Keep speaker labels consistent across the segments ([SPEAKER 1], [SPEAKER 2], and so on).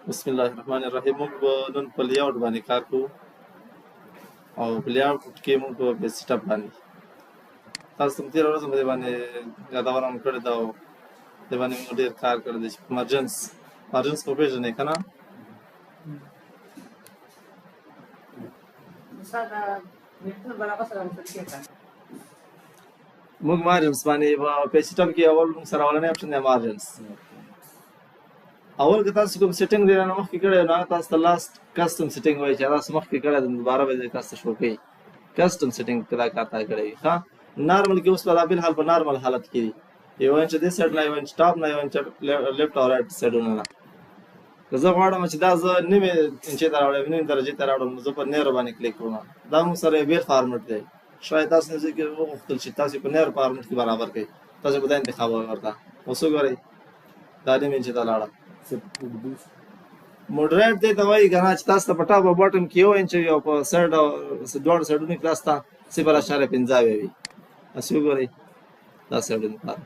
[SPEAKER 1] بسم الله الرحمن الرحیم. موږ به نن په لیاوټ باندې کار کوو او په لیاوټ کې موږ به بیسټ اپ باندې تاسو ته تیر ورځ باندې باندې یادونه مو کړې ده او د باندې موږ ډېر کار کړی دی چې مارجنس په پیژنې که نه موږ مارجنس باندې په بیسټ اپ کې اول موږ سره اولنی اپشن دی مارجنس. اول که تاسو کوم سیټینګ دی رانه مخکې کړی نو هغه تاسو ته لاست کسټم سیټینګ وایي چې تاسو مخکې کړی دی دوباره به یې تاسو ته شو کوي کسټم سیټینګ کې دا کار تا کړی وي. ښه نارمل کې اوس په بالحال په نارمل حالت کې دي یو انچ دې سایډ نه یو انچ ټاپ نه یو انچ لیفټ او رایټ سایډونه نه. که زه غواړم چې دا زه نیمې انچې ته راوړم نیمې درجې ته راوړم نو زه په نیر باندې کلیک کوم. دا موږ سره بیل فارمټ دی. شاید تاسو نه کې وغوښتل چې تاسو په نیر فارمټ کې برابر کړئ تاسو به دا انتخاب ورته اوس وګورئ دا نیمې انچې ته لاړه. موډریټ دی ته وایي که نه چې تاسو ته په ټاپ او باټم کې یو انچ وي او په سایډ او دواړو سایډونو کې تاسو ته 0.15 وي. هسې وګورئ دا سایډونو لپاره.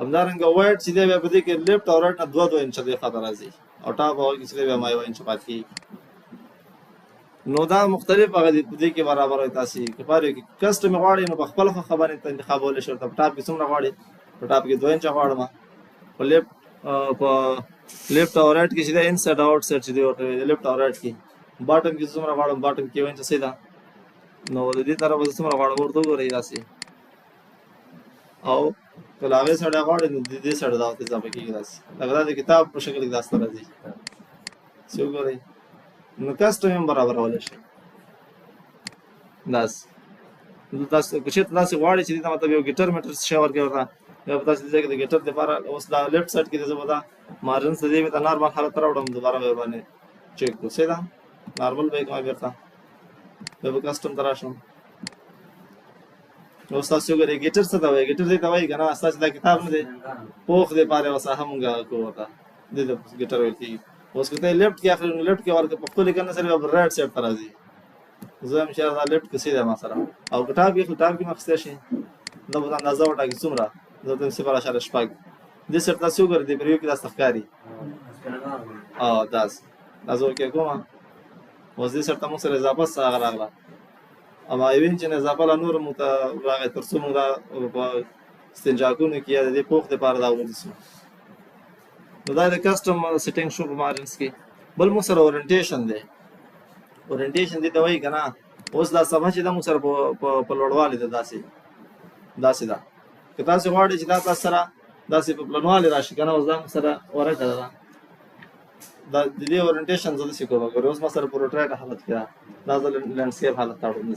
[SPEAKER 1] همدارنګه وایټ چې دی بیا په دې کې لیفټ او رایټ نه 2 انچه دی خطر راځي او ټاپ او کې چې دی بیا ما 1 انچ پاتې کېږي. نو دا مختلف هغه په دې کې برابر وي. تاسې که پاره کې کسټم غواړئ نو په خپله خوښه باندې انتخابولی شئ. په ټاپ کې څومره غواړئ په ټاپ کې 2 انچه غواړم په لیفټ او رایټ کې چې دی انسایډ او آوټ سایډ چې دی ورته وایي لیفټ او رایټ کې. باټم کې څومره غواړم باټم کې 1 انچه صحیح ده نو د دې طرفه زه څومره غواړم ورته وګورئ داسې او که له هغې سایډه غواړئ نو د دې سایډه دا ورته اضافه کېږي داسې لکه دا د کتاب په شکل کې داسې راځي. چې وګورئ نو کسټم هم برابرولی شئ داسې. تاسو که چېرته داسې غواړئ چې دې ته مطلب یو ګیټر میټر شی ورکړئ ورته یا په داسې ځای کې د ګیټر دپاره اوس دا لیفټ سایډ کې دی زه به دا مارجنس د دې بېرته نارمل حالت ته راوړم دوباره به ورباندې چیک کړو صحیح ده نارمل به یې کړم بېرته بیا به کسټم ته راشم. اوس تاسو وګورئ ګیټر څه ته وایي ګیټر دې ته وایي که نه ستاسې دا کتاب نه دی پوخ دی پاره یوه ساحه مونږ کوو ورته دې ته ګیټر ویل کېږي. اوس که ته یې لیفټ کې اخلې نو لیفټ کې ورکړه پښتو لیکنه سره بیا رایټ سایډ ته راځي. زه هم چې دا لیفټ کې صحیح دی ما سره او که ټاپ کې اخلو ټاپ کې مې اخیستی شي دا به اندازه وټاکي څومره زه ورته 0.6 دې سره تاسو وګورئ دې پریو کې داسې ښکاري داسې دا زه ورکې کومه. اوس دې سره ته مونږ سره اضافه څه هغه راغله اما یو انچ نه اضافه لا نور مونږ ته راغی تر څو مونږ دا په استنجاکونو کې یا د دې پوخ دپاره دا ونیسو. نو دا د کسټم سیټینګ شو په مارجنس کې. بل مونږ سره اورینټیشن دی. اورینټیشن دې ته وایي که نه اوس دا صفحه چې ده مونږ سره په لوړوالي ده داسې ده. که تاسو غواړئ چې دا تاسو سره داسې په پلنوالي راشي که نه اوس دا مونږ سره ورکه ده دا د دې اورینټیشن زه داسې کوم ګورئ اوس ما سره پروټریټ حالت کې ده دا زه لینډسکیپ حالت ته اړوم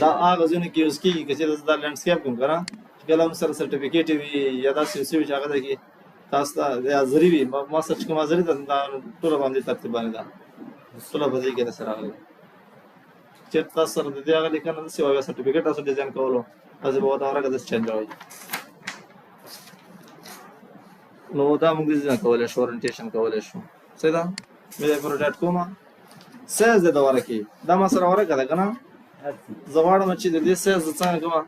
[SPEAKER 1] دا هغه ځایونو کې یوز کېږي که چېرته زه دا لینډسکیپ کوم که نه چې کله موږ سره سرټیفیکیټ وي یا داسې یو څه وي چې هغه ده کې تاسو ته یا زري وي ما سره چې کومه زري ده دا ټوله به همدې ترتیب باندې ده ټوله به دې کې داسې راغلې. چېرته تاسو سره د دې هغه لیکنه داسې وه بیا سرټیفیکیټ تاسو ډیزاین کولو تاسې به ورته ورکړه داسې چینجوئ نو دا موږ ډیزاین کولی شو اورینټیشن کولی شو صحیح ده. مې دا پروټیټ کومه سایز دې د ورکې دا ما سره ورکه ده که نه زه غواړم چې د دې سایز زه څنګه کومه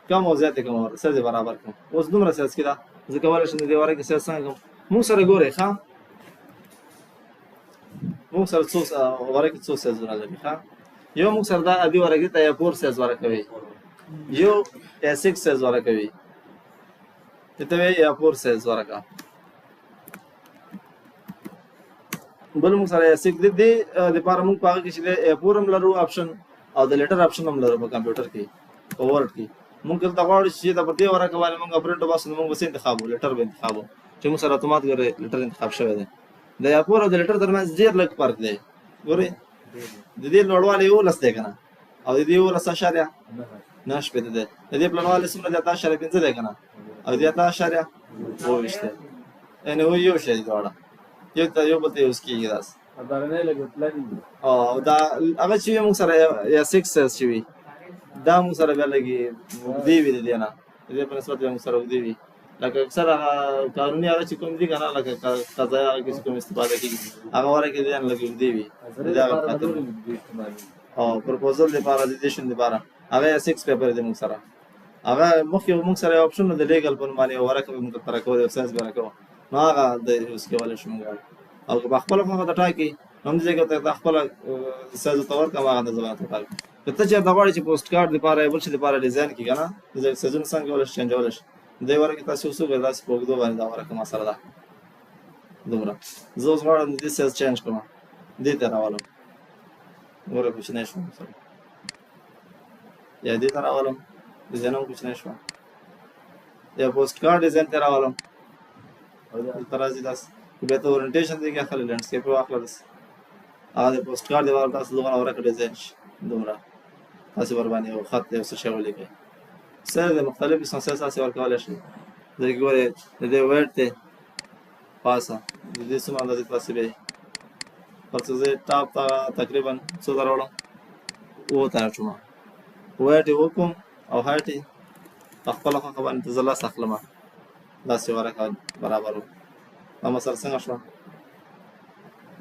[SPEAKER 1] کم او زیاتې کوم سایز یې برابر کړم. اوس دومره سایز کې ده زه کولی شم د دې ورکې سایز څنګه کوم. موږ سره ګورئ ښه موږ سره ورکې څو سایزونه لري ښه یو موږ سره دا عادي ورکې ته A4 سایز ورکوي یو A6 سایز ورکوي دې ته وایي A4 سایز ورکه. بل موږ سره A6 دې دپاره موږ په هغه کې چې دی A4 هم لرو آپشن او د لیټر آپشن هم لرو په کمپیوټر کې په ورډ کې. موږ دلته غواړو چې د په دې ورکه باندې موږ پرنټ وباسو نو موږ به څه انتخابو لیټر به انتخابو چې موږ سره اتومات ګورئ لیټر انتخاب شوی دی. د A4 او د لیټر ترمنځ ډېر لږ فرق دی ګورئ د دې لوړوالی 11 دی که نه او د دې 11.9 دی د دې پلنوالی څومره دی 8.5 دی که نه او د دې 8.28 دی یعنې یو شی دي دواړه یو بل ته یوز کېږي داسې او دا هغه چې وي موږ سره A6 سایز چې وي دا موږ سره بیا لږې اوږدې وي د دې نه د دې په نسبت بیا موږ سره اوږدې وي لکه اکثر هغه قانوني هغه چې کوم دي که نه لکه قضایي هغه کې چې کوم استفاده کېږي هغه ورکې دې نه لږې اوږدې وي د دې هغه خاطر او پروپوزل دپاره د دیشن دپاره هغه A6 پیپر دی موږ سره هغه مخکې موږ سره یو اپشن د لیګل په نوم باندې یو ورکه به موږ ته راکوو یو سایز به راکوو نو هغه د اوس کولای شو موږ او که په خپل خو د ټاکي هم دې ځکه ته خپل سایز تور کا هغه د زبانه ټاکي کته چې د غواړي چې پوسټ کارت لپاره بل څه لپاره ډیزاین کی کنه د سیزن څنګه ول چینج ول دی ورکه تاسو وسو غواړئ چې په وګړو باندې دا ورکه مسله ده دومره زه اوس غواړم دې سیز چینج کوم دې ته راولم ورکه څه نه شو یا دې ته راولم ډیزاین هم څه نه شو یا پوسټ کارت ډیزاین ته راولم او دا ترازی داس به ته اورینټیشن دی کې خلک لینډسکیپ واخلص هغه پوسټ کارت دی ورته تاسو لغونه ورکه ډیزاین دومره تاسو ور باندې یو خط یو څه شی ولیکئ سره د مختلفو سنسر تاسو ورکولای شئ د ګورې د دې ویټ ته پاسه د دې سم اندازې تاسو به پرڅه زه ټاپ تقریبا څو دروړم او ته چوم ویټ وکم او هایټ خپل خو باندې ځلا سخلمه دا څه ورکه برابر نو سره څنګه شو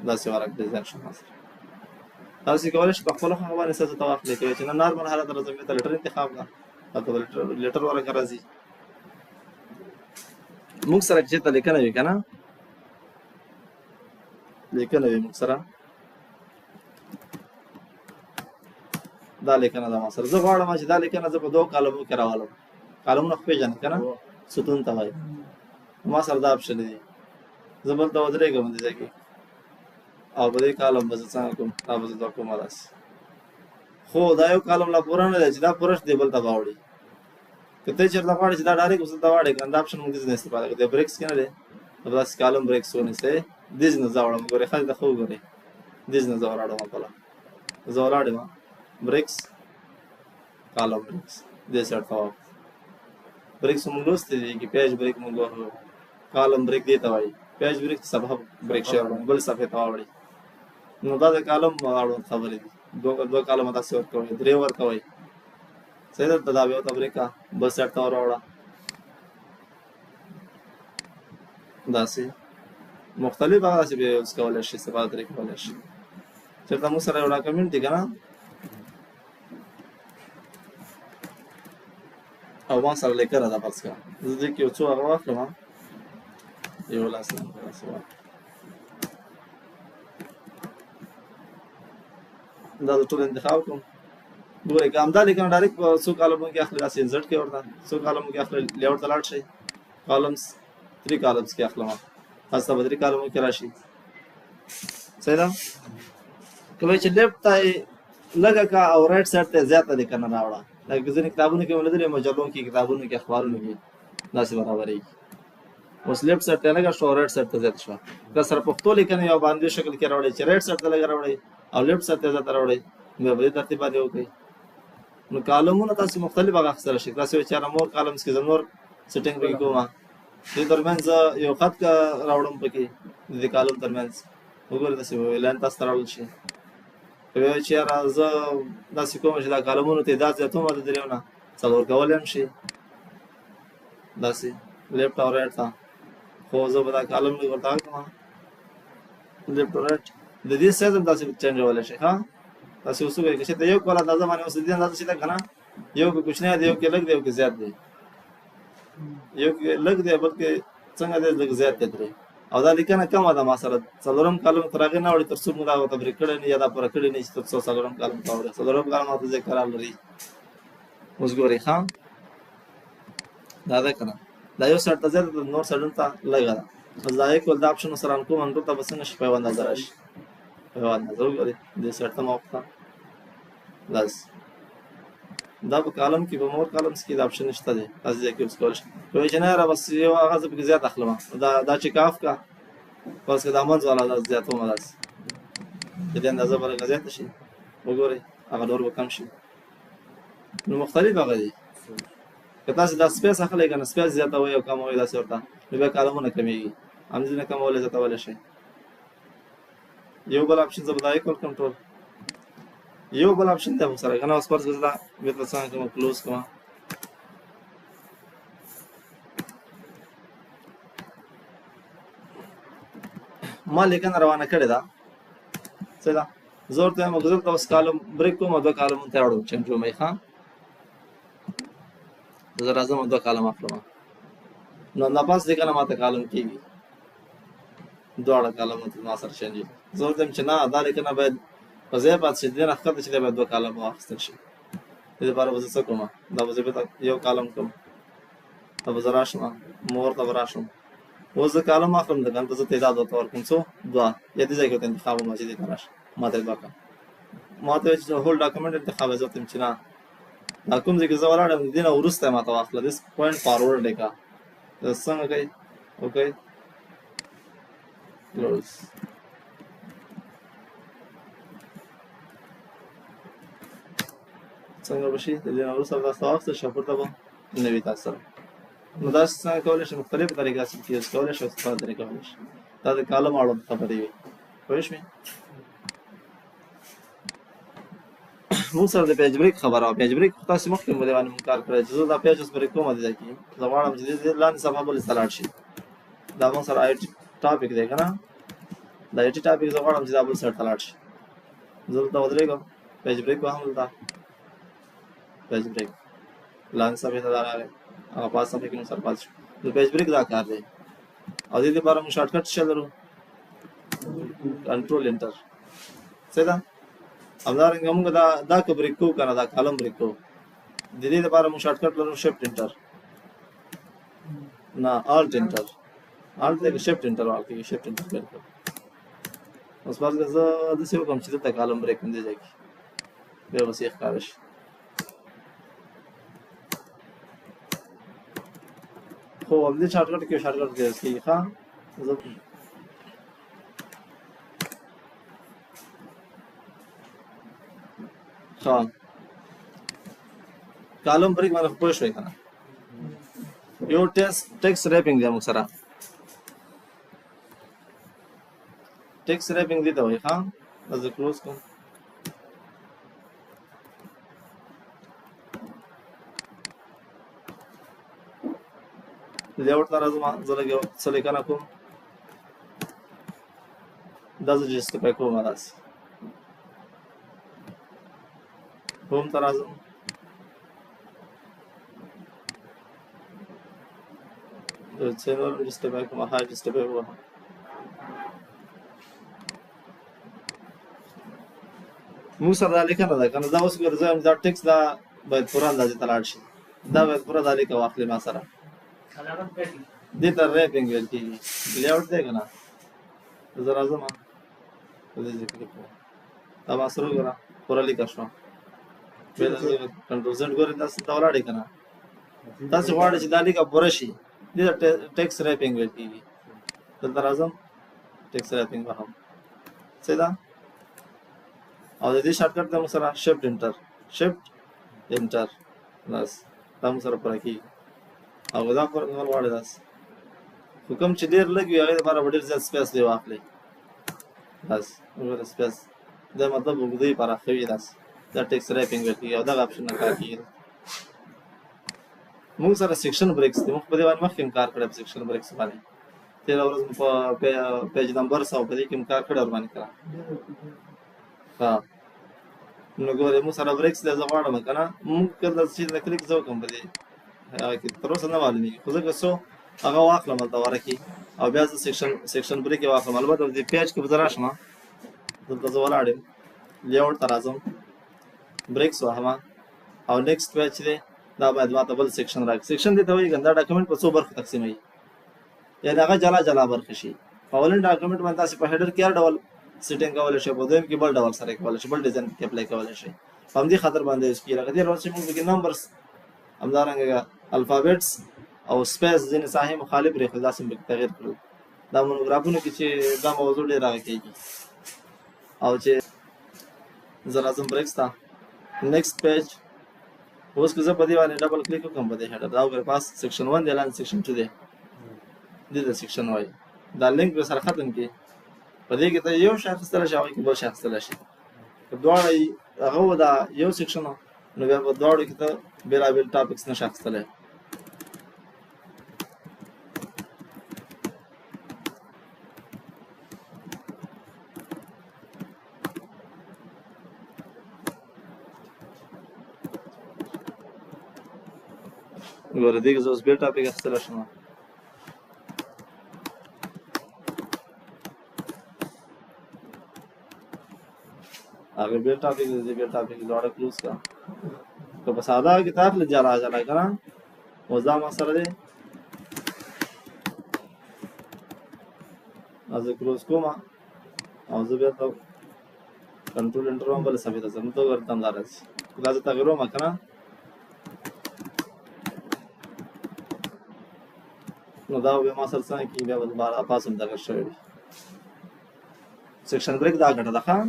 [SPEAKER 1] دا څه ورکه ډیزاین شو تاسو کولای شئ په خپل خو باندې څه توافق لیکئ چې نارمل حالت راځي ته لیټر انتخاب کا تاسو لیټر ورکه راځي موږ سره چې ته لیکنه وی کنه لیکنه وی موږ سره دا لیکنه دا ما سره زه غواړم چې دا لیکنه زه په دوه کالمو کې راوالم کالمونه خو پیژنې کنه ستون ته وایي ما سره دا اپشن دی زه بل ته ودرېږم دې ځای کې او په دې کالم به زه څنګه کوم دا به زه دا کوم داسې خو دا یو کالم لا پوره نه دی چې دا پوره دی بل ته به اوړي که ته چېرته غواړې چې دا ډایرکټ اوس ته واړې کنه دا اپشن موږ دې نه استفاده کوو د بریکس کې نه دی داسې کالم بریکس ونیسئ دې نه زه وړم ګورئ ښه د ښه وګورئ دې نه زه ولاړم خپله زه ولاړ یم بریکس کالم بریکس دې سره ته ब्रेक मोग लोस्ती कि पेज ब्रेक मोग कॉलम ब्रेक देता वाई पेज ब्रेक सब ब्रेक शेयर बल सफे तावड़ी नो दा कॉलम आड़ो खबर दो कॉलम अदा से वर्क होय द्रे वर्क होय सैदर तदावे होता ब्रेक का बस सेट तावर आवड़ा दासी मुख्तलिफ आगा से भी उसका वाला शे से बात ब्रेक वाला शे चलता मुसरा वाला कम्युनिटी का ना او ما سره لیکنه ده بس کا زه دې کې څو هغه واخلم یو لاس دا ټول انتخاب کوم ګورئ که همدا لیکنه ډایرکټ په څو کالمو کې اخلي داسې انزرټ کې ورته څو کالمو کې اخلي لیاوټ ته لاړ شئ کالمز 3 کالمز کې اخلم هسته به 3 کالمو کې راشي صحیح ده کومه چې لیفټ ته لږه کا او رائټ سایډ ته زیاته لیکنه راوړه لکه ځینې کتابونو کې ولدل مجلو کې کتابونو کې اخبارونو کې داسې برابرې اوس لیفټ سایډ ته لږه شو رائټ سایډ ته زیات شو دا سره پښتو لیکنه یو باندې شکل کې راوړي چې رائټ سایډ ته لږه راوړي او لیفټ سایډ ته زیات راوړي مې په دې ترتیب باندې وکړي نو کالمونه تاسو مختلف هغه اخیستلی شئ تاسو چې مور کالمز کې زه نور سیټینګ پکې کوم دې ترمنځ یو خط کا راوړم پکې دې کالم ترمنځ وګورئ داسې لاین تاسو ته راوړل شي چې زه داسې کوم چې دا کالمونو تعداد زیاتوم د دریو نه څلور کولی هم شي داسې لیفټ او رایټ ته خو زه به دا کالم لږ ورته کوم لیفټ او رایټ د دې سایز هم داسې چینجولی شي ښه داسې اوس وګورئ که چېرته یو کال اندازه باندې اوس د دې اندازه چې ده که نه یو کې کوچنی دی یو کې لږ دی یو کې زیات دی یو کې لږ دی بلکې څنګه دی لږ زیات دی ترې او دا لیکنه کمه ده ما سره څلورم کالم تر هغې نه وړي تر څو موږ دا ورته برېک کړی نه یا دا پوره کړی نه چې تر څو څلورم کالم ته وړي څلورم کالم ورته ځای قرار لري اوس ګورئ ښه دا ده که نه دا یو سایډ ته زیاته ده نور سایډونو ته لږه ده بس دا یې کول دا اپشن ورسره ان کوم انډور ته به څنګه شي په یوه اندازه راشي په یوه اندازه وګورئ دې سایډ ته مه وخته بس دا په کالم کې په مور کالمز کې دا اپشن شته دی تاسو ځای کې اوس کولی شئ کوی چې نه یاره بس یو هغه زه پکې زیات اخلم دا چې کاف کا بس که دا منځ والا دا زیاتومه داسې چې دې اندازه به لږه زیاته شي وګورئ هغه ډور به کم شي نو مختلف هغه دي که تاسو دا سپیس اخلئ که نه سپیس زیاتوئ او کموئ داسې ورته نو بیا کالمونه کمیږي همځینې کمولی زیاتولی شئ یو بل اپشن زه به دا ایکول کنټرول یو بل اپشن دی سره کنه اوس فرض کړه دا بیرته څنګه کوم کلوز کوم ما لیکنه روانه کړې ده څه ده زه ورته وایم دلته اوس کالم بریک کوم دوه کالمونه ته اړوم چینج کوم یې ښه زه راځم دوه کالم اخلم نو نه پاس لیکنه ماته کالم کېږي دواړه کالمونه ما سره چینج زه ورته چې نه دا لیکنه باید په ځای پاتې شي دې نه ښکته چې دی باید 2 کالم واخیستل شي دې لپاره به زه څه کوم دا به زه بېرته 1 کالم کوم دا به زه راشم مور ته به راشم اوس زه کالم اخلم د کنه زه تعداد ورته ورکوم څو 2 یا دې ځای کې ورته انتخاب وم چې دې ته راشه ما ته یې وکړه ما ته چې هول ډاکومنټ انتخاب زه ورته چې نه دا کوم ځای کې زه ولاړم د دې نه وروسته ما ته واخله دس پوینټ فارورډ لیکه څنګه کوي اوکې کلوز څنګه بشي د دې نه وروسته تاسو واخله شپورته به نوي تاسو سره نو دا څنګه کولی شي مختلفو طریقو سره یوز کولی شي او استفاده ترې کولی شي دا د کالم اړوند خبرې وي پوه شوې موږ سره د پیج بریک خبره وه پیج بریک خو تاسې مخکې مو دې باندې مونږ کار کړی چې زه دا پیج اوس بریک کوم دې ځای کې زه غواړم چې دې لاندې صفحه بلې ته لاړ شي دا موږ سره آی ټي ټاپک دی که نه دا آی ټي ټاپک زه غواړم چې دا بل سایډ ته لاړ شي زه دلته ودرېږم پیج بریک وهم دلته پیج بریک لاندې صفحې ته دا راغی هغه پاس صفحې کې مو سره پاتې شو د پیج بریک دا کار دی او دې لپاره موږ شارټکټ څه لرو کنټرول انټر څه ده همدارنګه موږ دا که بریک کوو که نه دا کالم بریک کوو د دې لپاره موږ شارټکټ لرو شفټ انټر نه الټ انټر الټ دی که شفټ انټر واخلئ شفټ انټر کړئ اوس بعد زه داسې وکړم چې دلته کالم بریک کړم دې ځای کې بیا به صحیح ښکاره شي خو همدې شارټکټ کې شارټکټ کې کېږي ښه زه ها کالم بریک باندې پوه شوې که نه یو ټیکس ریپینګ دی موږ سره ټیکس ریپینګ دې ته وایي ښه زه کلوز کوم لیاوټ ته راځم زه لږ څه لیکنه کوم دا زه جسټیفای کوم داسې هوم ته راځم چینل جسټیفای کوم ها جسټیفای ووهم موږ سره دا لیکنه ده که نه دا اوس ګوره زه دا ټیکس دا باید پوره اندازې ته لاړ شي دا باید پوره دا لیکه واخلي ما سره دې ته ریپینګ ویل کېږي لیاوټ دی که نه زه راځم په دې ځای کې لیکم دا ما سره وګوره پوره لیکه شوه بیا زه کنټرول زیډ ګورئ داسې ته ولاړئ که نه تاسې غواړئ چې دا لیکه پوره شي دې ته ټیکس ریپینګ ویل کېږي دلته راځم ټیکس ریپینګ وهم څه ده او د دې شارټکټ دی موږ سره شفټ انټر بس دا موږ سره پوره کېږي او دا پوره کول غواړئ داسې خو کوم چې ډېر لږ وي هغې دپاره به ډېر زیات سپیس دی واخلئ بس وګوره سپیس دا مطلب اوږدوي پراخوي داسې دا ټیکس ریپینګ ویل کېږي او دغه اپشن نه کار کېږي موږ سره سیکشن بریکس دی موږ په دې باندې مخکې هم کار کړی په سیکشن بریکس باندې تېره ورځ مو په پیج نمبر 100 په دې کې هم کار کړی ورباندې کړه ها نو ګورئ موږ سره بریکس دی زه غواړم که نه موږ که دا چیز نه کلیک زه وکړم په دې هغه کې تر اوسه نه معلومېږي خو زه که څو هغه واخلم هلته وره کې او بیا زه سیکشن بریک یې واخلم البته دې پیج کې به زه راشم دلته زه ولاړ یم لیاوټ ته راځم بریکس وهم او نیکسټ پیج دی دا باید ماته بل سیکشن راکړي سیکشن دې ته وایي دا ډاکومنټ په څو برخو تقسیموي یعنې هغه جلا جلا برخې شي په اولین ډاکومنټ باندې تاسې په هیډر کې هر ډول سیټینګ کولی شئ په دویم کې بل ډول سره کولی شئ بل ډیزاین کې اپلای کولی شئ په همدې خاطر باندې یوز کېږي لکه دې ورځ چې موږ پکې نمبرس همدارنګه الفابیټس او سپیس ځینې ساحې مخالف پرېښودل داسې مو پکې تغیر کړل دا مونوګرافونو کې چې دا موضوع ډېر هغه کېږي او چې زه راځم بریکس ته نیکسټ پیج اوس که زه په دې باندې ډبل کلیک وکړم په دې هیډر دا وګورئ پاس سیکشن 1 دی لاندې سیکشن 2 دی دې ته سیکشن وایي دا لینک به سره ختم کړي په دې کې ته یو شی اخیستلی شي هغوی کې بل شی اخیستلی شي که دواړه هغه و دا یو سیکشن و نو بیا په دواړو کې ته بېلابېل ټاپکس نشي اخیستلی ګوره دې کې زه اوس بېل ټاپک اخیستلی شم आगे बेल टॉपिक दे बेल टॉपिक जोड़ा क्लोज का तो बस आधा किताब ले जा रहा करा वज़ा मसला दे आज क्लोज को मा आज बेल तो कंट्रोल इंटरव्यू बल सभी तो तो करता दारस क्लास तगरो मकना नदाव बे मसल सा की बे बार पास हम तक शोय सेक्शन ब्रेक दा घटा दखा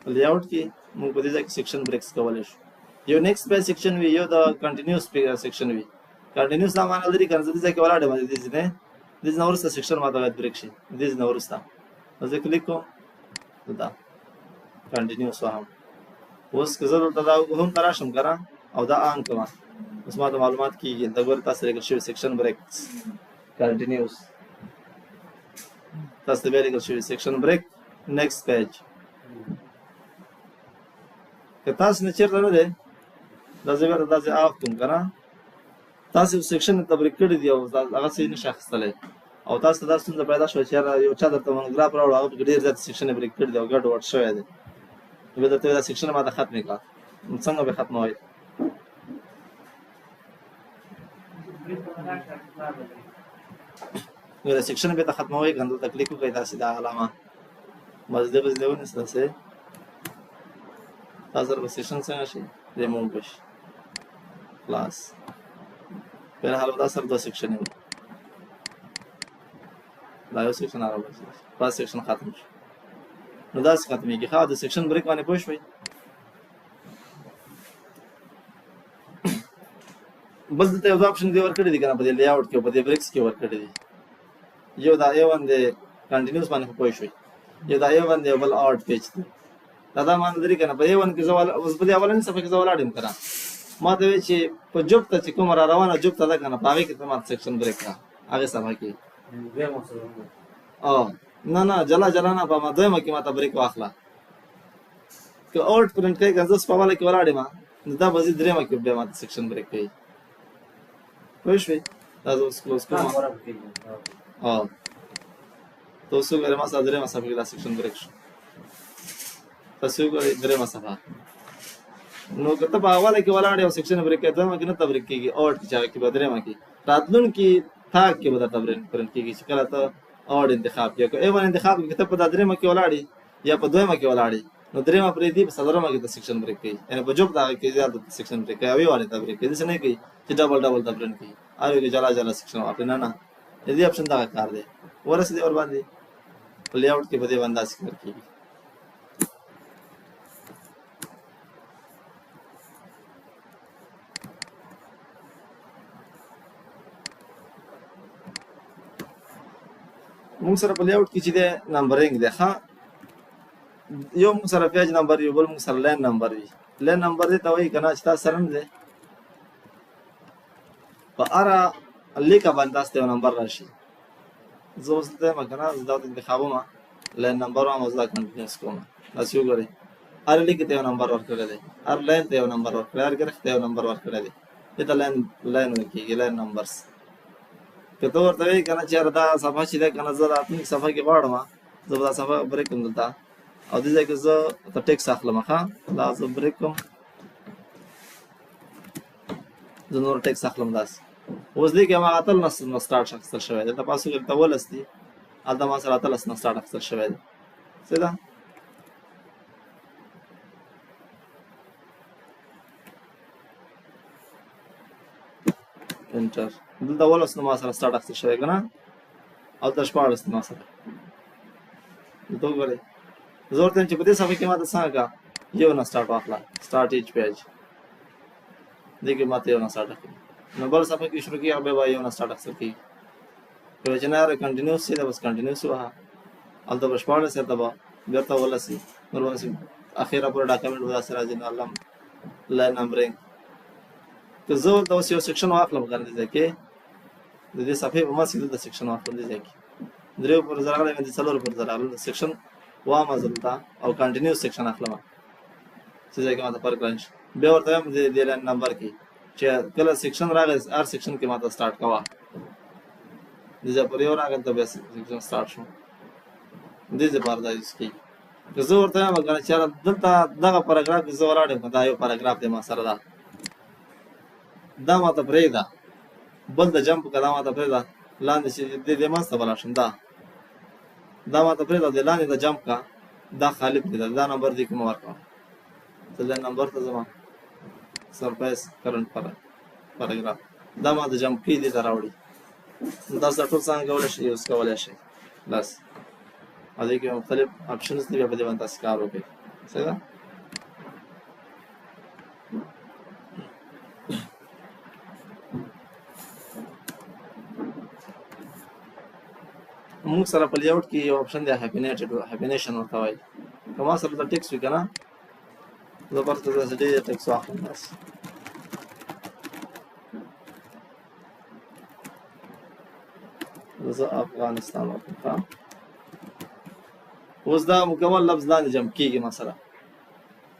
[SPEAKER 1] लेआउट की मुझ को दीजिए सेक्शन ब्रेक्स का वाले यो नेक्स्ट पे सेक्शन भी यो द कंटिन्यूअस सेक्शन भी कंटिन्यूअस ना मान अलरेडी कर दीजिए के वाला दे दीजिए दिस नवरस सेक्शन माता वेद ब्रेक शी दिस नवरस था अजे क्लिक को दा कंटिन्यूअस वहां उस कजर दा हम तराशम करा और दा आन कमा उसमें तो मालूमात की दगर तासरे के सेक्शन ब्रेक्स कंटिन्यूअस तासरे के सेक्शन ब्रेक नेक्स्ट पेज कतास ने चेर रहे दाज़ेबर दाज़े आप तुम करा तासे सेक्शन तबरीक कर दिया अगर से इन शख्स तले और तास दास तुम पैदा शो चेर यो चादर तो मन ग्राफ राव आप गडीर जात सेक्शन ब्रेक कर दिया गड वर्ड शो है ये तो तेरा सेक्शन में खत्म का संग पे खत्म हो मेरा सेक्शन पे खत्म हो गंदो तकलीफ को कहता सीधा अलामा मजदे बजदे वन से ताज़र सेक्शन से आशी रिमूव कश क्लास फिर हाल बता सर दो सेक्शन है लायो सेक्शन आ रहा है पास सेक्शन खत्म नदास खत्म है कि खाद सेक्शन ब्रेक माने पुश हुई बस देते हैं ऑप्शन दे वर्क कर दी करना पड़े लेआउट के ऊपर ब्रेक्स के वर्क कर दी ये दा ए वन दे कंटिन्यूअस माने पुश हुई ये दा ए वन दे बल आउट पेज दादा मान दरी करना पड़े वन के जवाल उस बदे अवलन सब के जवाल आडिम करा माते वेची प जोब त को मरा रवाना जोब त करना पावे के तमाम सेक्शन ब्रेक का आगे सभा की ना ना जला जला ना पा मा दे म की माता ब्रेक वाखला के आउट प्रिंट के गंजस पावाले के वाला आडिमा दा बजी द्रे म के बे माता सेक्शन ब्रेक पे पुश वे दादा उसको तो उसको मेरे मासा द्रे मासा के सेक्शन ब्रेक तस्वीर को इधरे मसफा नो कत पावाले के वाला आडियो सेक्शन ब्रेक के दम कि न तब्रेक की और चाहे कि बदरे में की रातलुन की था के बदा तब्रेक प्रिंट की शिकला तो और इंतखाब किया को एवन इंतखाब की तब बदरे में के वाला आडी या पदवे में के वाला आडी नो दरे में प्रीति सदर में की सेक्शन ब्रेक की यानी बजोब ता के ज्यादा सेक्शन ब्रेक है अभी वाले तब्रेक की जिसने की डबल डबल तब्रेक की आवे के जला जला सेक्शन आप ना यदि ऑप्शन दा कर दे वरस दे और बांधी लेआउट के बदे बंदा कर की मुंसर लेआउट की चीज़ें नंबरिंग देखा यो मुंसर पेज नंबर यो बोल मुंसर लाइन नंबर दे तो वही करना चाहता सरन दे पारा अल्ली का बंदास्ते नंबर राशि जो उसते मकना ज़्यादा इंतखाबों में लाइन नंबर में मज़ला कंटिन्यूस को में नसीब करे अरे लिख ते नंबर और कर दे अरे लाइन ते नंबर और कर के रखते नंबर और कर दे ये तो लाइन की लाइन नंबर्स के तो तवे करना चाहिए था सफा सीधे करना जरा अपनी सफा के बाढ़ में जब दा सफा ब्रेक कर देता और दिसे के जो तो टेक्स आखला मखा दा जो ब्रेक कम जो नोर टेक्स आखला मदास उस दी के मा अतल नस स्टार्ट अक्सर शवे तो पासो के तवल अस्ती आधा मासर अतल नस स्टार्ट अक्सर शवे सीधा एंटर दिल तवल अस्न मासर स्टार्ट अक्सर शवे कना और दशपाड़ अस्न मासर तो करे जोर त्यांची पते सफे के मात सांगा ये ना स्टार्ट वाखला स्टार्ट ईच पेज देखिए माते ये ना स्टार्ट नंबर सफे की शुरू किया बे भाई ये ना स्टार्ट अक्सर की तो वचना यार कंटिन्यूस से बस कंटिन्यूस हुआ अल तो दशपाड़ से तबा बेरता वाला सी और वैसे आखिर पूरा डॉक्यूमेंट वदा से राजिन अल्लाह लाइन नंबरिंग तो जो तो उसी सेक्शन वाखला कर दे के दे सफे वमा सीधे सेक्शन वाखला दे के द्रे ऊपर जरा में सलर ऊपर जरा सेक्शन वा मजलता और कंटिन्यूस सेक्शन आखला सीधे के माता पर क्रंच बे और तम दे लाइन नंबर की कल सेक्शन राग आर सेक्शन के माता स्टार्ट कवा दिजा पर और आगन तो बेस सेक्शन स्टार्ट शो दिजे पार दा इसकी که زه ورته وایم کنه چې دلته دغه پاراګراف کې زه ولاړ یم دا یو پاراګراف دی ما سره دا ماته پرېږده بل د جمپ که دا ماته پرېږده لاندې چې دې منځ ته به لاړ شم دا ماته پرېږده د لاندې د جمپ کا دا خالي پرېږده دا نمبر دې کې مه ورکوه ته دې نمبر ته ځم سرپرایز کرنټ پاراګراف دا ما د جمپ کې دې ته راوړي تاسو دا ټول څنګه کولی شئ یوز کولی شئ بس او دې کې مختلف آپشنز دي بیا په دې باندې تاسو کار وکړئ صحیح ده موږ سره په لیاوټ کې یو آپشن دی هیپینیشن ورته وایي که ما سره د ټیکس وي که نه زه پرته داسې ډېر ټیکس واخلم داسې زه افغانستان واخلم اوس دا مکمل لفظ لاندې جمع کېږي ما سره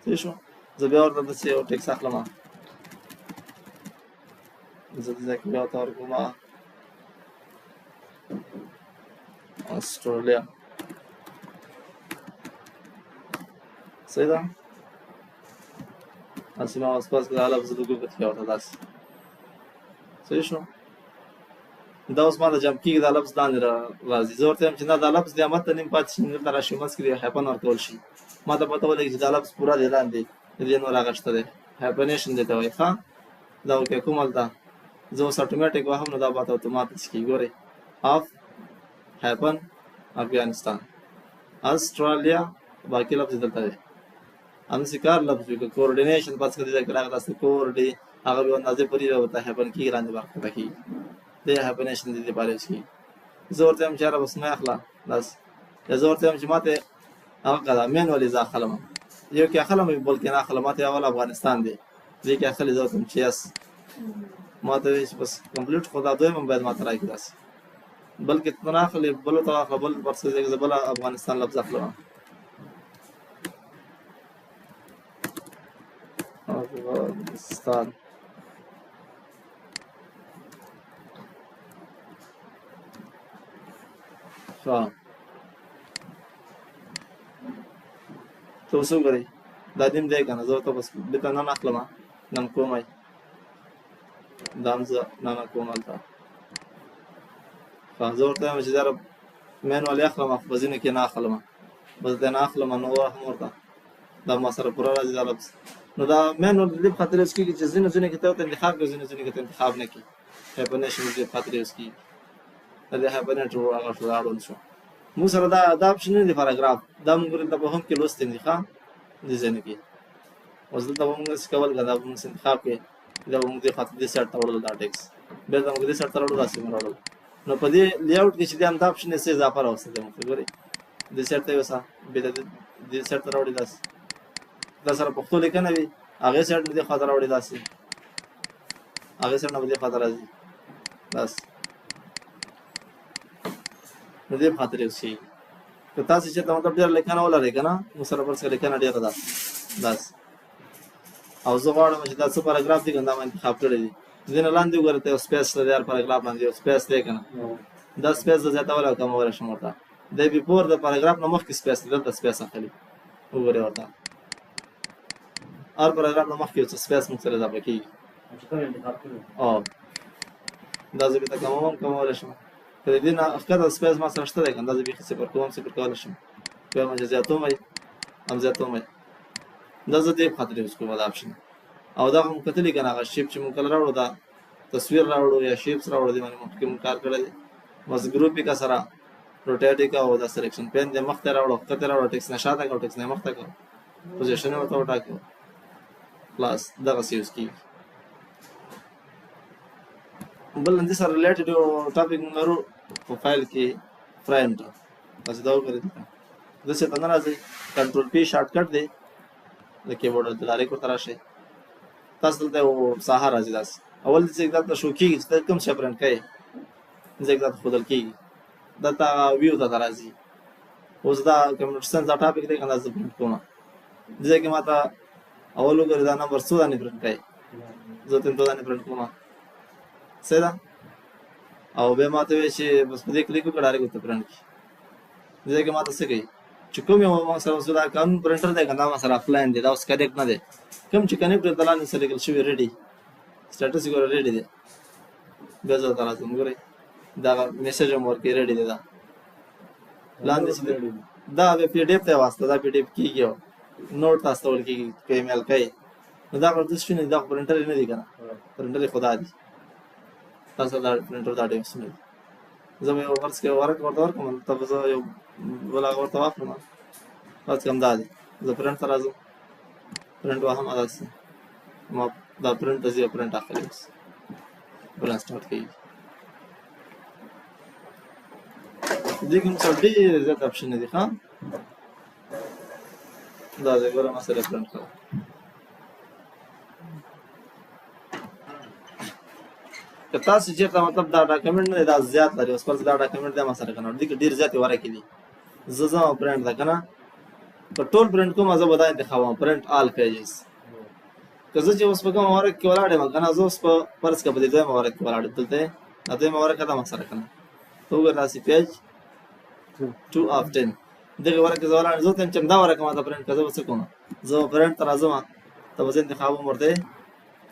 [SPEAKER 1] صحیح شو زه بیا ورته داسې یو ټیکس اخلم زه دې ځای کې بیا ورته ورکوم استرالیا صحیح ده هسې ما وسپاس کې دا لفظ د ګوګل کې ورته داسې صحیح شو دا اوس ما د جمع کېږي دا لفظ لاندې راځي زه ورته وایم چې نه دا لفظ دی همت ته نیم پاتې شي دلته راشي منځ کې د هیپن ورکول شي ما ته پته ولګي چې دا لفظ پوره دی لاندې د دې نور هغه شته دی هیپنیشن دی ته وایي ښه دا اوکې کوم هلته زه اوس اټومیټک واهم نو دا به اتوماتیک کېږي ګورئ آف هیپن افغانستان استرالیا باقي لفظ دلته دی همداسې کار لفظ وي که کوارډینیشن پس که دې ځای کې راغلی داسې کوارډي هغه بیا اندازې پورې به ورته هیپن کېږي لاندې به ښکته کېږي دې هیپنیشن دې دپاره یوز کېږي زه ورته وایم چې یاره بس مه اخله بس یا زه ورته وایم چې ما ته هغه که ده مینولي زه اخلم یو کې اخلم بل کې نه اخلم ما ته اول افغانستان دی دې کې اخلي زه ورته وایم چې یس ما ته وایي چې بس کمپلیټ خو دا دویم هم باید ما ته راکړي داسې بلکې ته نه اخلې بلو ته واخله بل پر څه ځای کې زه بله افغانستان لفظ اخلم افغانستان ښه ته اوس وګورئ دا نیم دی که نه زه ورته بس بېرته نن اخلم نن کومی دا هم زه نن کوم هلته زه ورته وایم چې یاره مینولي اخلم خو په ځینو کې نه اخلم بس دی نه اخلم نو واهم ورته دا ما سره پوره راځي دا لفظ نو دا مینول د دې په خاطر یوز کېږي چې ځینو ځینو کې ته ورته انتخاب کړې ځینو ځینو کې ته انتخاب نه کړي هیپنیشن د دې په خاطر یوز کېږي د دې هیپنیټ هغه شو اړوند شو موږ سره دا اپشن نه دی پاراګراف دا موږ دلته به هم کې لوستې دي ښه دې ځینو کې اوس دلته به موږ هسې کول که دا به موږ انتخاب کړې دا به موږ دې خاطر دې سایډ ته وړلو دا ټیکس بېرته موږ دې سایډ ته راوړو داسې مو راوړل نو په دې لیاوټ کې چې دی همدا اپشن یې څه اضافه راوستی دی موږ ته ګورئ دې سایډ ته یې وسه بېرته دې سایډ ته راوړي داسې دا سره پښتو لیکنه وي هغې سایډ نه دې خوا ته راوړي داسې هغې سایډ نه به دې خوا ته راځي بس نو دې په خاطر یوز کېږي که تاسې چېرته مطلب ډېره لیکنه ولرئ که نه موږ سره فرض کړه لیکنه ډېره ده بس او زه غواړم چې دا څه پاراګراف دي که دا ما انتخاب کړی دي دې نه لاندې وګورئ ته یو سپیس دی هر پاراګراف باندې یو سپیس دی که نه دا سپیس زه زیاتولی او کمولی شم ورته دی بیفور د پاراګراف نه مخکې سپیس دی دلته سپیس اخلي وګورئ ورته هر پاراګراف نه مخکې یو څه سپیس موږ سره اضافه کېږي دا زه بېرته کموم کمولی شم که د دې نه ښکته سپیس ما سره شته دی که نه دا زه بیخي صفر کوم صفر کولی شم که وایم چې زیاتومی هم زیاتومی دا زه دې په خاطر یوز کوم دا اپشن او دا مو کتلي که نه هغه شیپ چې مونږ کله راوړو دا تصویر راوړو یا شیپس راوړو دې باندې مخکې مونږ کار کړی دی بس ګروپ یې که سره روټیټ یې که او دا سلیکشن پین دې مخ ته راوړو ښکته راوړو ټکس نه شاته کړو ټکس نه مخ ته کړو پوزیشن یې ورته وټاکو خلاص دغسې یوز کېږي بل دې سره ریلیټډ یو ټاپک مونږ لرو په فایل کې فرینډ تاسې دا وګورئ داسې ته نه راځئ کنټرول پی شارټ کټ دی د کیبورډ د ډایرکټ ورته راشئ تاسو دلته یو ساحه راځي داسې اول دې ځای ته شو کېږي چې ته کوم شی پرنټ کوې ځای ته ښودل کېږي دلته ویو ته راځي اوس دا کمپیوټر ساینس دا ټاپک دی که نه زه پرنټ کوم دې ځای کې ما ته اول وګورئ دا نمبر څو دانې پرنټ کوې زه ته 2 دانې پرنټ کوم صحیح ده او بیا ما ته وایي چې بس په دې کلیک وکړه ډایرکټ ورته پرنټ کړي دې ځای کې ما ته څه کوي چې کوم یو ما سره اوس دا قانون پرنټر دی کنه ما سره افلاین دی دا اوس کریکټ نه دی کوم چې کنیکټ د لاندې سره لیکل شوی ریډي سټیټس ګور ریډي دی بیا زه تاسو ګورئ دا میسج هم ورکړي ریډي دی دا لاندې دا پی ډی اف ته واسطه دا پی ډی اف کیږي نوٹ تاسو ول کیږي په ایمیل کوي نو دا ورته شنو دا پرنټر نه دی کنه پرنټر خدا دی تاسو دا پرنټر دا ډیو سمې زه یو ورس کې ورکوم تاسو یو ولا ورته واخلم تاسو کوم دا دی زه پرنټ راځم پرنټ وهم راځي ما دا پرنټ دی پرنټ اخلي بل سٹارټ کیږي دې کوم څه ډېر زیات اپشن دي ها دا زه ګورم سره پرنټ کوم که تاسو چې ته مطلب دا ډاکومېنټ نه دا زیات لري اوس پر دا ډاکومېنټ د ما سره کنه دي ډیر زیات ورکې دي زه پرنټ دا کنه په ټول پرنټ کوم زه بدای انتخابم پرنټ آل پیجز که زه چې اوس په کوم ورک کې ولاړم کنه زه اوس په پرس کې بده دوه ورک کې ولاړم دلته دا دوه ورک دا ما سره کنه تو ګراسي پیج 2 of 10 دغه ورک زه ولاړم زه ته چې دا ورک ما ته پرنټ کزه وسه کوم زه پرنټ تر ازم ته وزن انتخابم ورته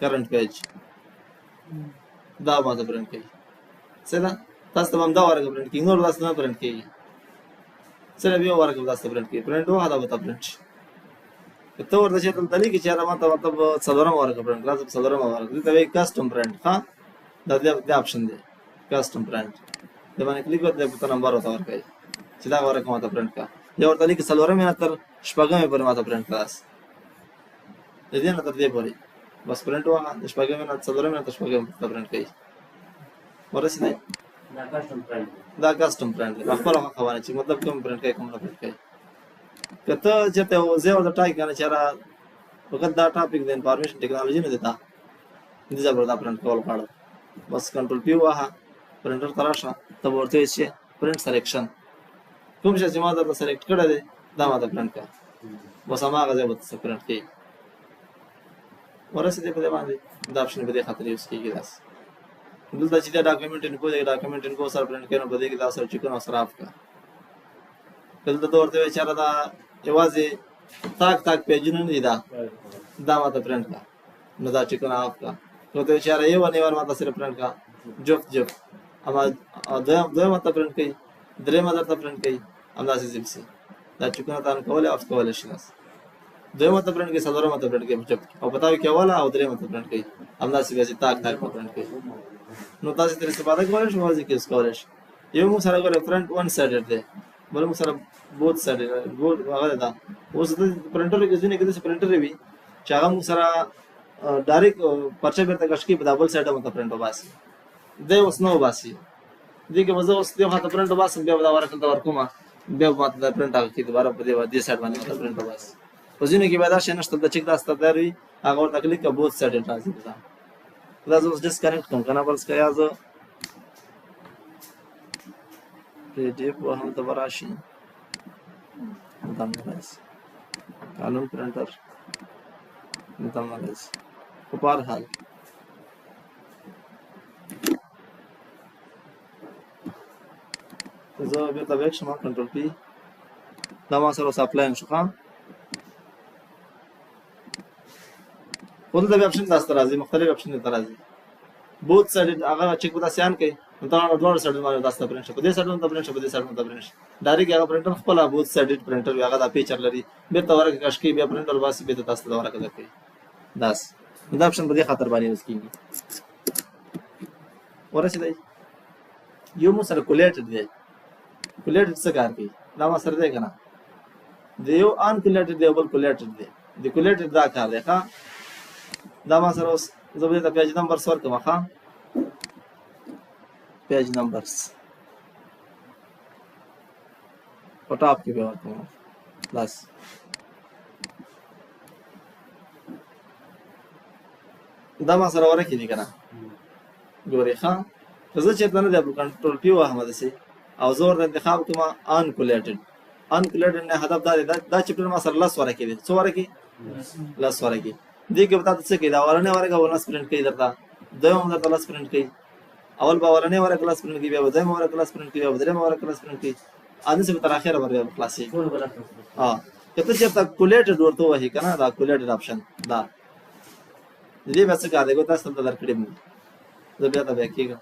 [SPEAKER 1] کرنٹ پیج دا ما ته پرنټ کوي څه تاسو ته هم دا ورک پرنټ کوي نور تاسو نه پرنټ کوي سره بیا ورک تاسو پرنټ کوي پرنټ واه دا به پرنټ ته ورته چې تل تللی کې چې ما ته مطلب څلورم ورک پرنټ راځي څلورم ورک دي ته وی کسٹم پرنټ ها دا د اپشن دی کسٹم پرنټ دا باندې کلیک وکړئ په نمبر وته ورکړئ چې دا ورک ما ته پرنټ کا یا ورته لیک څلورم نه تر شپږم پر ما ته پرنټ کړاس د دې نه تر دې پورې بس پرنټ واه د شپږم نه څلورم نه تر شپږم ته پرنټ کوي ورسې دا کسٹم پرنټ دی خپل خوانه چې مطلب کوم پرنټ کوي کوم نه پرنټ کوي کته چې ته زه ورته ټای کنه چې را وخت دا ټاپک د انفارمیشن ټیکنالوژي نه دیتا دې زبر دا پرنټ کول غواړم بس کنټرول پی واه پرنټر تراشه ته ورته شي پرنټ سلیکشن کوم چې ما دا سلیکټ کړه دې دا ما ته پرنټ کړه بس هغه ځای به څه پرنټ کوي ورسې دې په دې باندې دا اپشن به دې خاطر یوز کیږي داس دلته چې دا ډاکومېنټ انفو دی ډاکومېنټ انفو سره پرنټ کړو په دې کې دا سره چیکن او صراف کا دلته ته ورته چې را دا یوازې تاک تاک پیجونه نه دي دا ماته پرنټ کا نو دا چیکن اف کا نو ته چې را یو نه ماته سره پرنټ کا جوف اما دوه ماته پرنټ کوي درې ماته پرنټ کوي اندازې زیبسي دا چیکن تان کوله اف کوله شي دوه ماته پرنټ کوي څلور ماته پرنټ کوي او پتاوي کې والا او درې ماته پرنټ کوي اندازې به تاک تاک پرنټ کوي نو تاسو تر استفاده کولای شئ واځي کې اسکولای شئ یو مو سره غره فرنٹ ون سایډ دی بل مو سره بوت سایډ بوت هغه دا اوس د پرنټر کې ځینې کې د پرنټر وی چې هغه مو سره ډایرکټ پرچه بیرته کښ کې په دبل سایډ مو ته پرنټ وباسي دی اوس نو وباسي دې کې مزه اوس ته خاطر پرنټ وباسم بیا دا ورکل دا ورکوما بیا ماته دا پرنټ هغه کې دوباره په دې سایډ باندې پرنټ وباسي په ځینې کې به دا شنه ست د چیک دا ستاره وی هغه ورته کلیک کا بوت سایډ راځي دا زه ډیسکنیکټ کوم کنه بل سکه یازه PDF وهم ته وراشي دمرز قانون پرنټر دمرز په پار حال زه به تا وښه ما کنټرول پی دا ما سره سپلاین شو خام ولته اپشن تاسو راځي مختلف اپشن ته راځي بوت سایډ هغه چیک ودا سیان کوي نو دا ډول سایډ باندې تاسو پرنټ په دې سایډ باندې پرنټ په دې سایډ باندې پرنټ ډایرکټ هغه پرنټر خپل بوت سایډ پرنټر هغه دا پیچر لري به تور کې کښ کې بیا پرنټر واسي به تاسو دا ورکه کوي داس دا اپشن په دې خاطر باندې یوز کیږي ورسې دی یو مو سره کولیټډ دی کولیټډ څه کار کوي دا ما سره دی کنه دیو ان کولیټډ دی بل کولیټډ دی د کولیټډ دا کار دی ښا دا ما سره اوس زبر ته پیج نمبر سور کوم ښا پیج نمبرز په ټاپ کې به ورکوم بس دا ما سره ورکې دي کنه ګوري ښا زه چې تنه د کنټرول پی احمد سي او زور د انتخاب کوم ان کولیټډ نه هدف دا چپټر ما سره لاس ورکې دي څو ورکې لاس ورکې دې کې پتا څه کې دا ورنه ورکه ونس پرنټ کوي درته دویم درته لاس پرنټ کوي اول به ورنه ورکه لاس پرنټ کوي بیا دویم ورکه لاس پرنټ کوي بیا دریم ورکه لاس پرنټ کوي اده څه تر اخره ور خلاصي
[SPEAKER 2] ټول بل
[SPEAKER 1] کته چې کیلکولیټر ورته وایي کنه دا کیلکولیټر اپشن دا دې به څه کار دی تاسو ته درکړم زه بیا ته بیا کېږم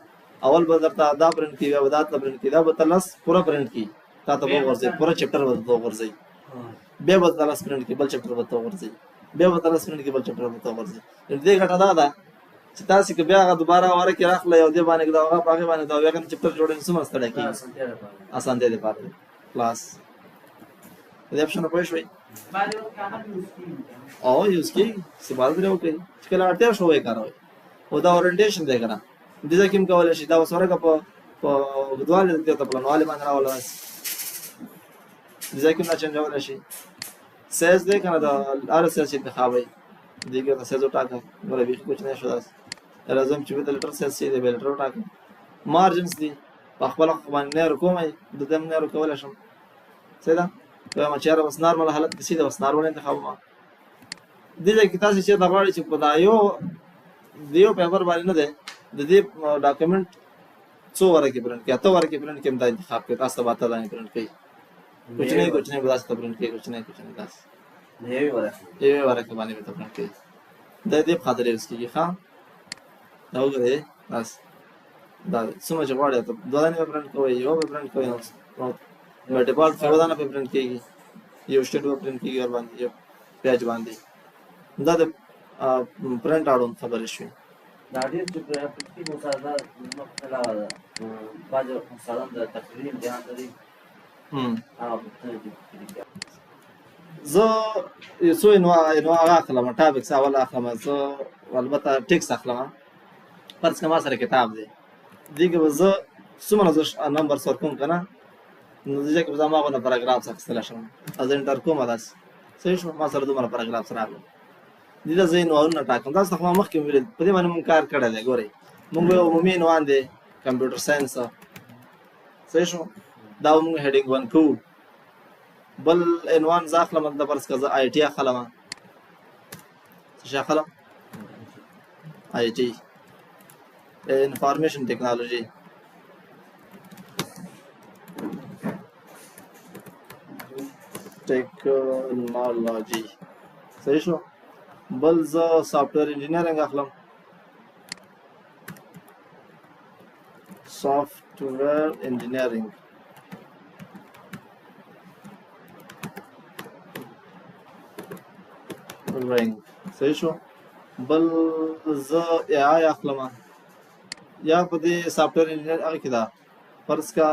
[SPEAKER 1] اول به درته دا پرنټ کړي بیا به دا پرنټ کړي دا به ته لس پوره پرنټ کړي تا ته به وغورځي پوره چپټر به ته وغورځي بیا به ته لس پرنټ کړي بل چپټر به ته وغورځي بیا به ته لس پرنټ کړي بل چپټر به ته وغورځي دې ګټه دا ده چې تاسو که بیا هغه دوباره واره کې راخله یو دې باندې دا هغه باغې باندې دا بیا کنه چپټر جوړین څومره ستړی کېږي اسانتیا دې پاره کلاس دې اپشن په شوي او یوز کی سوال درو کوي چې کله اړتیا شوې کاروي او دا اورینټیشن دی کنه دې ځکه کوم کولای شي دا وسره په غدوال دې ته پلانواله باندې راولای دې ځکه نه چنجول شي سیز دې کنه دا ار سیز چې انتخابي دې کې سیز وټاکه ولې به کچھ نه شو داس لازم چې د لیټر سیز سي دې به لیټر وټاکه مارجنز دي په خپل باندې نه رکومای د دې نه رکول شم سیدا ما چیرې بس نارمل حالت کې سیده بس نارمل انتخاب ما دې کې تاسو چې دا غواړئ چې په دایو دیو پیپر باندې نه ده د دې ډاکومنت څو ورکه پرنټ کې اته ورکه پرنټ کې دا انتخاب کې تاسو باندې لاندې پرنټ کوي کچھ نه بس ته پرنټ کوي کچھ نه تاسو یې ورکه باندې ته پرنټ کوي د دې خاطر یې سکیږي ښا دا وګورئ بس دا څومره چې غواړئ ته دوه نه پرنټ کوي یو پرنټ کوي نو ډیفالت فودانه په پرنټ کېږي یو سټیټ په پرنټ کېږي ور باندې یو پیج باندې دا د پرنټ اړوند خبرې شوې
[SPEAKER 2] دا ډېر چې په مساعده مختلا باج مثلا د تقریر امتحان لري
[SPEAKER 1] زه یو څو نو هغه اخلم ټاپکس اول اخلم زه البته ټیکس اخلم فرض کما سره کتاب دی دغه زه څومره نمبر سر کوم کنه نو ځکه په زما باندې پاراګراف اخیستل شم از انټر کوم داس صحیح شو ما سره دومره پاراګراف سره راغله دې دا زین ورنه ټاکم تاسو خو مخکې ویل په دې باندې مونږ کار کړی دی ګورئ مونږ یو عمومي عنوان دی کمپیوټر ساينس صحیح شو دا مونږ هډینګ 1 کو بل عنوان ځاخله مطلب فرض کړه آی ټي اخلم څه اخلم آی ټي انفارمیشن ټیکنالوژي ټیکنالوژي صحیح شو بل زه سافټویر انجینیرینګ اخلم سافټویر انجینیرینګ رنګ صحیح شو بل زه AI اخلم یا په دې سافټویر انجینیر هغه کې دا فرض کا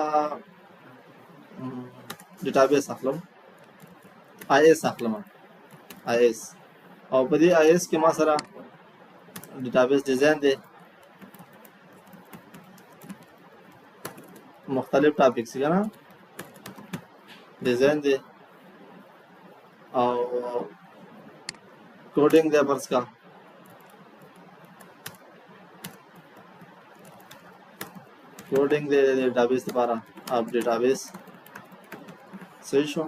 [SPEAKER 1] ډیټابیس اخلم IS اخلم IS او په دې IS کې ما سره ډیټابیس ډیزاین دی مختلف ټاپکس کنه ډیزاین دی او کوډینګ دی فرض کا کوډینګ دی ډیټابیس لپاره اپ ډیټابیس صحیح شو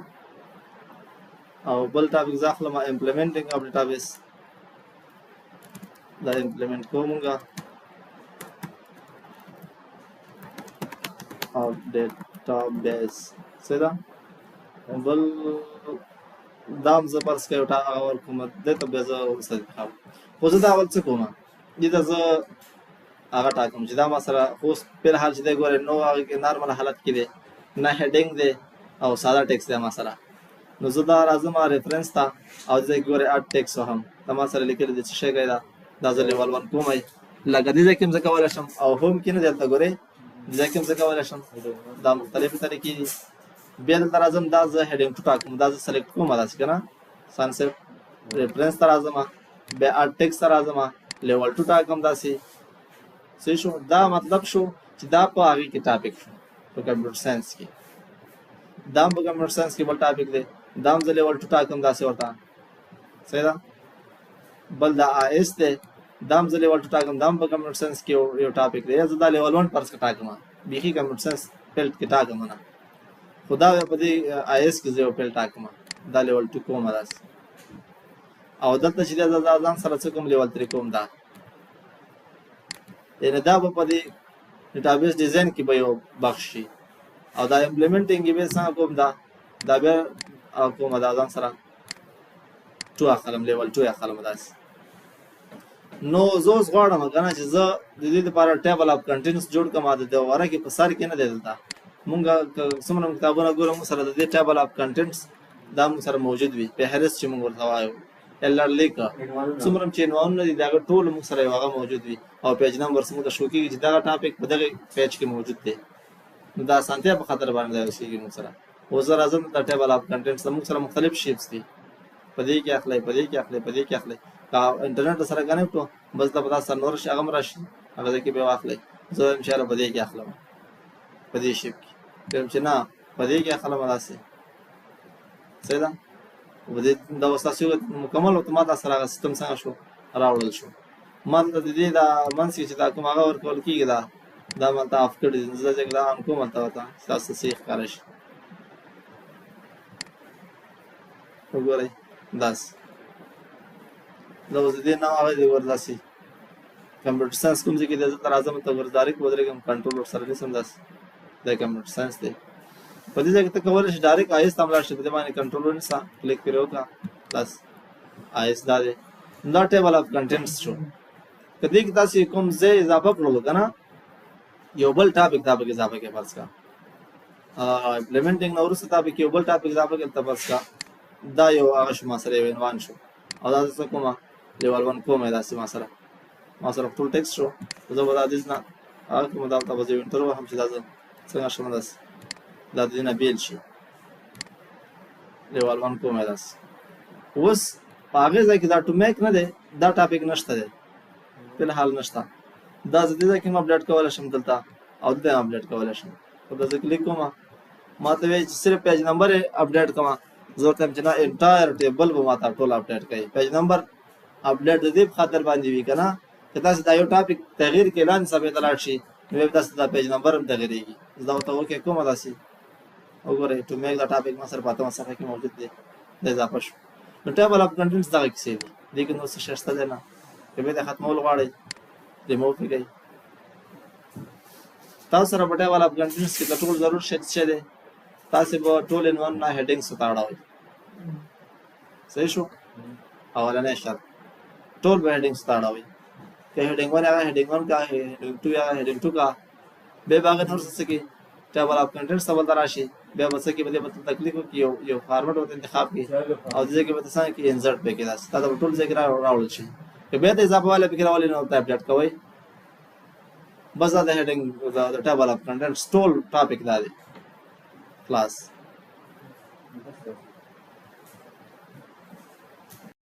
[SPEAKER 1] او بل ټاپک ځاخله ما امپلیمنټینګ اف ډیټابیس دا امپلیمنٹ کومګه او ډیټابیس سره بل دام ز پرس کې وټا اور کوم د ته به زه ورسره خو خو زه دا اول څه کوم دې دا زه هغه ټاکم چې دا ما سره خو په حال چې دا ګوره نو هغه کې نارمل حالت کې دی نه هډینګ دی او ساده ټیکس دی ما سره نو زه دا راځم ریفرنس ته او زه ګوره اټ ټیکس هم دا ما سره لیکل دي چې شي دا دا زه لیول 1 کومای لکه دې ځکه زه کولای شم او هم کې نه دلته ګوره ځکه زه کولای شم دا مختلفه طریقې دي بیا دلته راځم دا زه هډینګ ټاکم دا زه سلیکټ کوم داسې کنه سانسپ ریفرنس ته راځم بیا اټ ټیکس ته راځم لیول 2 ټاکم داسې صحیح شو دا مطلب شو چې دا په هغه کې ټاپک شو په کمپیوټر ساينس کې دا په کمپیوټر ساينس کې بل ټاپک دی دا هم زه لیول 2 ټاکم داسې ورته صحیح ده بل دا اس دی دا هم زه لیول 2 ټاکم دا هم په کمپیوټر ساينس کې یو ټاپک دی زه دا لیول 1 پرس ټاکم بيخي کمپیوټر ساينس فیلډ کې ټاکم نه خدا په دې اس کې زه فیلډ ټاکم دا لیول 2 کوم داسې او دلته چې دا ځان سره څه کوم لیول 3 کوم دا یعنی دا په دې ډیټابیس ډیزاین کې به یو بخش شي او دا امپلیمنټینګ به څنګه کوم دا بیا کوم دا ځان سره 2 اخلم لیول 2 اخلم داس نو زه غواړم کنه چې زه د دې لپاره ټیبل اف کنټینټس جوړ کوم د وره کې په سر کې نه دی دلته مونږه څومره کتابونه ګورم سره د دې ټیبل اف کنټینټس دا مو سره موجود وي په هرڅ چې مونږ ورته وایو LR لیکه څومره چې عنوانونه دي دا ټول مونږ سره هغه موجود وي او پیج نمبر سمو ته شو کېږي چې دا ټاپک په دغه پیج کې موجود دی نو دا سانتیا په خاطر باندې اوسېږي مونږ سره او زه راځم د ټیبل اف کنټینټس مونږ سره مختلف شیپس دي په دې کې اخلي په دې کې اخلي په دې کې اخلي کا انټرنیټ سره کنیکټ بس دا پتا سره نور شي هغه راشي هغه کې به واخلي زه ان شاء الله په دې کې اخلم په دې شیپ کې چې نه په دې کې اخلم راسي سیدا و دې دا وساسیو مکمل اتومات سره سیستم څنګه شو راوړل شو ما د دې دا منسي چې دا کوم هغه ورکول کیږي دا ما ته اف کړی زه چې دا هم کوم ته وتا تاسو سیخ کارش وګورئ داس دا اوس دې نه هغه دی ورداسي کمپیوټر ساينس کوم ځای کې د زړه اعظم ته ورداري کوم کنټرول سره نه سمداس د کمپیوټر ساينس دی په دې ځای کې ته کولای شې ډایرکټ آیس تملا شې په دې باندې کنټرول ونیسه کلیک کړو کا بس آیس دا دی دا ټیبل اف کنټینټس شو کدی کې تاسو کوم ځای اضافه کړو کنه یو بل ټاپک اضافه کې فرض کا امپلیمنټینګ نو ورسته ټاپک یو بل ټاپک اضافه کې فرض کا دا یو هغه شما سره یو عنوان شو او دا څه کومه لیول 1 کومه دا سم ما سره ټول ټیکسټ شو زه به دا دې نه هغه کوم دا تاسو یو انټرو هم چې دا څنګه شوم داس دا دې نه بیل شي لیول 1 کومه داس اوس هغه ځکه دا ټو میک نه دی دا ټاپک نشته دی په حال نشته دا زه دې کې ما اپډیټ کولای شم دلته او دې اپډیټ کولای شم په دې کلیک کوم ما ته وی چې صرف پیج نمبر اپډیټ کوم زه ته چې نه انټایر ټیبل به ما ته ټول اپډیټ کوي پیج نمبر اپډیټ د دې خاطر باندې وی کنه که تاسو دا یو ټاپک تغییر کې اعلان ثابت لاړ شي نو تاسو دا پیج نمبر هم تغیریږي زه ته وکه کوم داسي وګورئ ټو میک دا ټاپک ما سره پاتې مسخه کې موجود دی د اضافه شو نو ټیبل اف کنټینټس دا کیسه دی دغه نو څه شته ده نه کله د ختمول غواړي ریموو کړئ تاسو سره ټیبل اف کنټینټس کې ټول ضرور شته دی تاسو به ټول عنوان نه هډینګز وتاړئ صحیح شو اولنې شرط ټول به هډینګز وتاړئ که هډینګ 1 هغه هډینګ 1 کا هډینګ 2 یا هډینګ 2 کا به باغ نور څه کې ټیبل اف کنټینټس سوال دراشي بیا وسه کې به تکلیف کې یو فارمټ وته انتخاب کې او دې کې به تاسو کې انسرټ به کې دا ټول ځای راوړل شي که به د اضافه والا فکر والی نو ته اپډیټ کوئ بس دا هډینګ دا ټیبل اف کنټینټس ټول ټاپک دا دی class